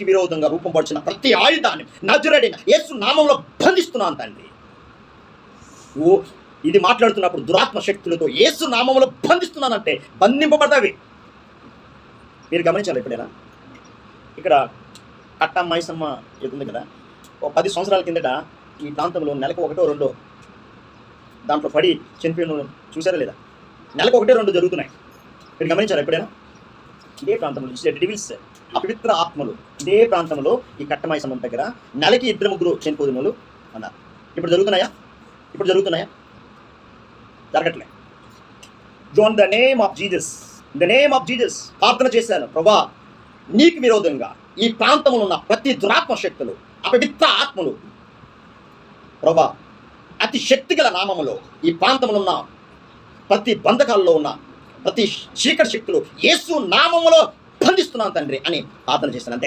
విరోధంగా రూపొందించిన ప్రతి ఆయుధాన్ని నజరేయుడైన యేసు నామములో బంధిస్తున్నాను తండ్రి. ఇది మాట్లాడుతున్నప్పుడు దురాత్మ శక్తులతో యేసు నామములో బంధిస్తున్నానంటే బంధింపబడతావి. మీరు గమనించాలి ఎప్పుడైనా, ఇక్కడ కట్ట మైసమ్మ ఉంది కదా, ఒక 10 సంవత్సరాల కిందట ఈ ప్రాంతంలో నెలకు 1-2 దాంట్లో పడి చనిపోయిన చూసారా లేదా? నెలకు 1-2 జరుగుతున్నాయి. మీరు గమనించారు ఎప్పుడైనా? ఇదే ప్రాంతంలో డివిల్స్, అపవిత్ర ఆత్మలు ఇదే ప్రాంతంలో ఈ కట్టమైసమ్మ దగ్గర నెలకి 2-3 చనిపోయిన వాళ్ళు అన్నారు. ఇప్పుడు జరుగుతున్నాయా? జరగట్లే. జోన్ ద నేమ్ ఆఫ్ జీసస్ ప్రార్థన చేశాను, ప్రభా నీకు విరోధంగా ఈ ప్రాంతంలో ఉన్న ప్రతి దురాత్మ శక్తులు, అపవిత్ర ఆత్మలు, ప్రభా అతి శక్తిగల నామములో ఈ ప్రాంతంలో ఉన్న ప్రతి బంధకాల్లో ఉన్న ప్రతి చీకటి శక్తులు యేసు నామములో బంధిస్తున్నాను తండ్రి అని ప్రార్థన చేశాను. అంతే.